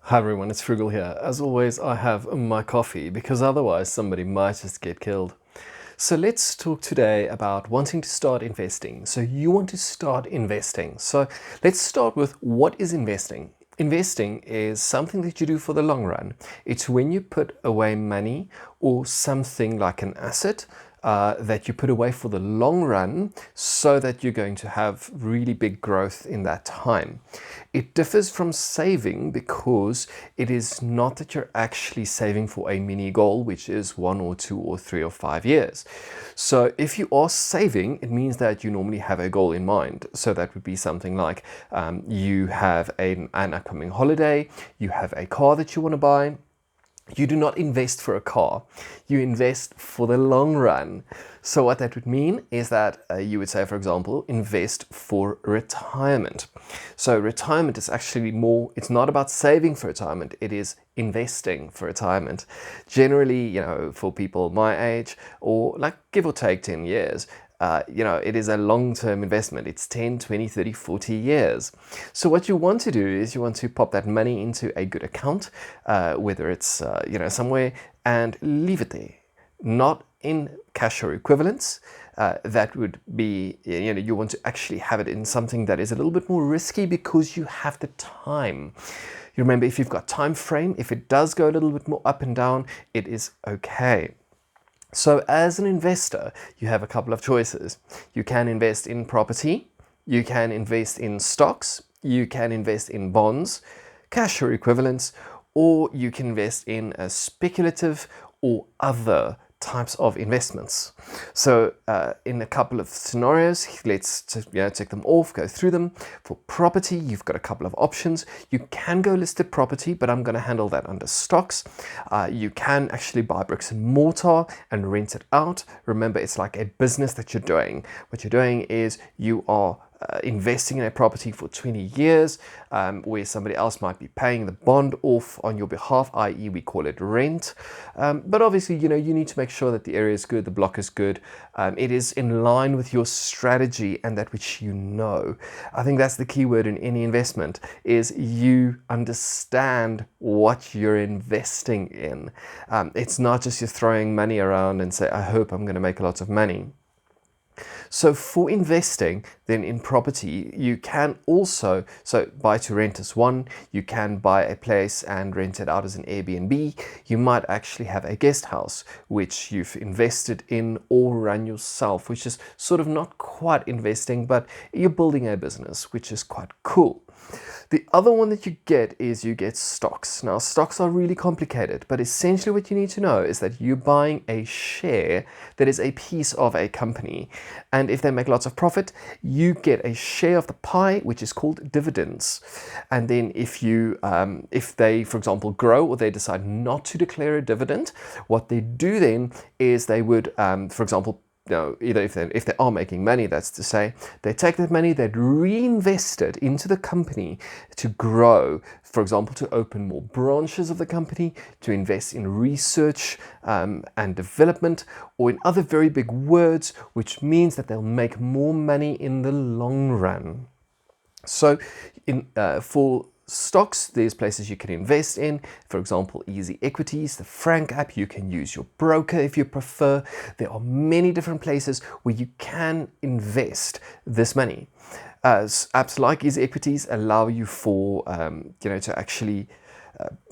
Hi everyone, it's Frugal here. As always, I have my coffee because otherwise somebody might just get killed. So let's talk today about wanting to start investing. So you want to start investing. So let's start with what is investing? Investing is something that you do for the long run. It's when you put away money or something like an asset that you put away for the long run so that you're going to have really big growth in that time. It differs from saving because it is not that you're actually saving for a mini goal, which is 1 or 2 or 3 or 5 years. So if you are saving, it means that you normally have a goal in mind. So that would be something like you have an upcoming holiday, you have a car that you want to buy. You do not invest for a car, you invest for the long run. So what that would mean is that you would say, for example, invest for retirement. So retirement is actually more, it's not about saving for retirement, it is investing for retirement. Generally, for people my age, or like give or take 10 years, it is a long-term investment. It's 10, 20, 30, 40 years. So what you want to do is you want to pop that money into a good account, whether it's, somewhere, and leave it there. Not in cash or equivalents. That would be, you want to actually have it in something that is a little bit more risky because you have the time. You remember, if you've got time frame, if it does go a little bit more up and down, it is okay. So as an investor, you have a couple of choices. You can invest in property, you can invest in stocks, you can invest in bonds, cash or equivalents, or you can invest in a speculative or other types of investments. So in a couple of scenarios, let's take them off, go through them. For property, you've got a couple of options. You can go listed property, but I'm going to handle that under stocks. You can actually buy bricks and mortar and rent it out. Remember, it's like a business that you're doing. What you're doing is you are investing in a property for 20 years, where somebody else might be paying the bond off on your behalf, i.e. we call it rent. But obviously, you need to make sure that the area is good, the block is good, it is in line with your strategy and that which you know. I think that's the key word in any investment, is you understand what you're investing in. It's not just you're throwing money around and say, I hope I'm going to make lots of money. So for investing, then in property, you can also, so buy to rent is one, you can buy a place and rent it out as an Airbnb. You might actually have a guest house, which you've invested in or run yourself, which is sort of not quite investing, but you're building a business, which is quite cool. The other one that you get is you get stocks. Now, stocks are really complicated, but essentially what you need to know is that you're buying a share that is a piece of a company. And if they make lots of profit, you get a share of the pie, which is called dividends. And then if they, for example, grow or they decide not to declare a dividend, what they do then is they would, for example, either if they are making money, that's to say, they take that money, they'd reinvest it into the company to grow, for example, to open more branches of the company, to invest in research and development, or in other very big words, which means that they'll make more money in the long run. So for stocks, there's places you can invest in. For example, Easy Equities, the Frank app. You can use your broker if you prefer. There are many different places where you can invest this money. Apps like Easy Equities allow you for to actually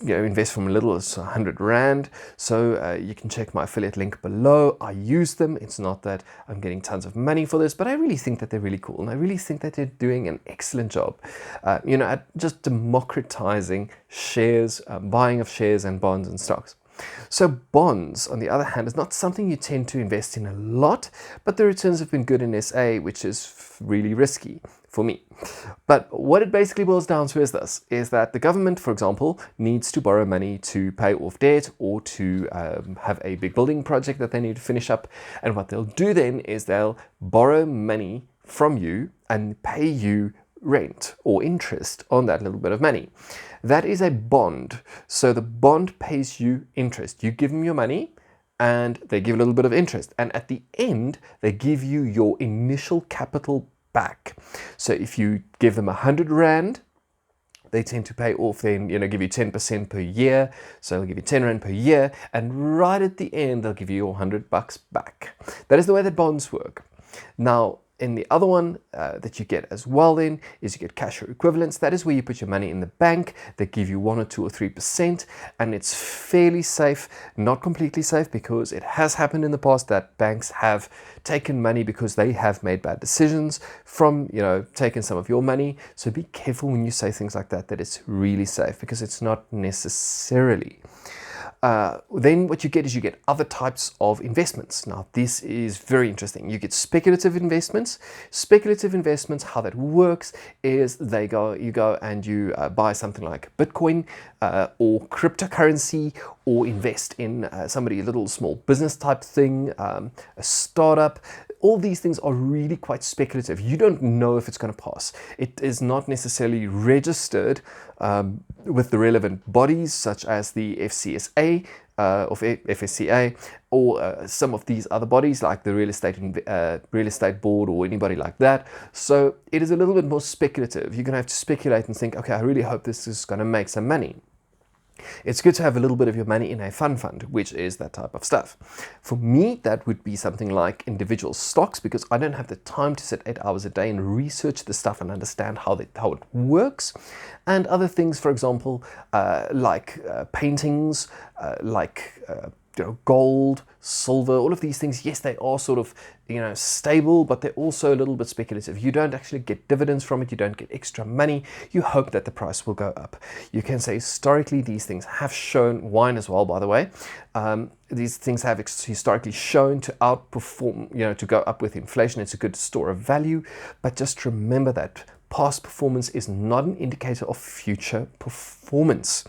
invest from as little as 100 Rand. So you can check my affiliate link below. I use them. It's not that I'm getting tons of money for this, but I really think that they're really cool. And I really think that they're doing an excellent job, at just democratizing shares, buying of shares and bonds and stocks. So bonds, on the other hand, is not something you tend to invest in a lot, but the returns have been good in SA, which is really risky for me. But what it basically boils down to is this, is that the government, for example, needs to borrow money to pay off debt or to have a big building project that they need to finish up. And what they'll do then is they'll borrow money from you and pay you rent or interest on that little bit of money. That is a bond. So the bond pays you interest. You give them your money and they give a little bit of interest. And at the end, they give you your initial capital back. So if you give them 100 Rand, they tend to pay off then, give you 10% per year. So they'll give you 10 Rand per year, and right at the end, they'll give you your $100 back. That is the way that bonds work. Now, in the other one that you get as well then is you get cash or equivalents. That is where you put your money in the bank. They give you 1 or 2 or 3%, and it's fairly safe, not completely safe, because it has happened in the past that banks have taken money because they have made bad decisions from, taking some of your money. So be careful when you say things like that it's really safe, because it's not necessarily. Then what you get is you get other types of investments. Now, this is very interesting. You get speculative investments. Speculative investments, how that works is you go and you buy something like Bitcoin or cryptocurrency, or invest in a little small business type thing, a startup. All these things are really quite speculative. You don't know if it's going to pass. It is not necessarily registered with the relevant bodies, such as the FCSA or FSCA, or some of these other bodies like the real estate board or anybody like that. So it is a little bit more speculative. You're going to have to speculate and think, okay, I really hope this is going to make some money. It's good to have a little bit of your money in a fund, which is that type of stuff. For me, that would be something like individual stocks, because I don't have the time to sit 8 hours a day and research the stuff and understand how it works. And other things, for example, like paintings, gold, silver, all of these things. Yes, they are sort of, stable, but they're also a little bit speculative. You don't actually get dividends from it. You don't get extra money. You hope that the price will go up. You can say historically these things have shown, wine as well, by the way, these things have historically shown to outperform, to go up with inflation. It's a good store of value, but just remember that past performance is not an indicator of future performance.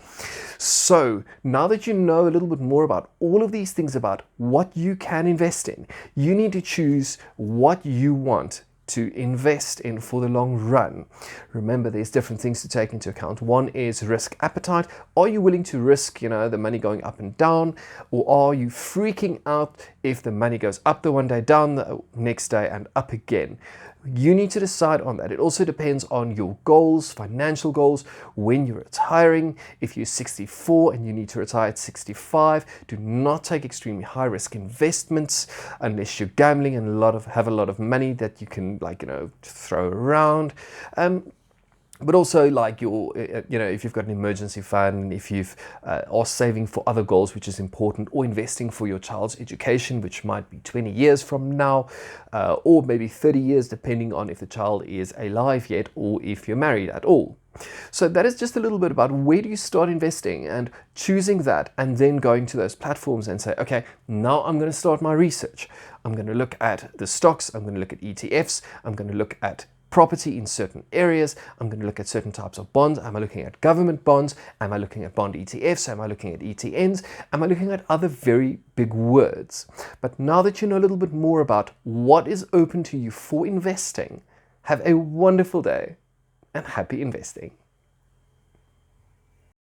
So now that you know a little bit more about all of these things, about what you can invest in, you need to choose what you want to invest in for the long run. Remember, there's different things to take into account. One is risk appetite. Are you willing to risk, the money going up and down, or are you freaking out if the money goes up the one day, down the next day, and up again? You need to decide on that. It also depends on your goals, financial goals, when you're retiring. If you're 64 and you need to retire at 65, do not take extremely high risk investments unless you're gambling and have a lot of money that you can throw around. But also, like if you've got an emergency fund, if you've are saving for other goals, which is important, or investing for your child's education, which might be 20 years from now, or maybe 30 years, depending on if the child is alive yet, or if you're married at all. So that is just a little bit about where do you start investing, and choosing that, and then going to those platforms and say, okay, now I'm going to start my research. I'm going to look at the stocks. I'm going to look at ETFs. I'm going to look at property in certain areas. I'm going to look at certain types of bonds. Am I looking at government bonds? Am I looking at bond ETFs? Am I looking at ETNs? Am I looking at other very big words? But now that you know a little bit more about what is open to you for investing, have a wonderful day and happy investing.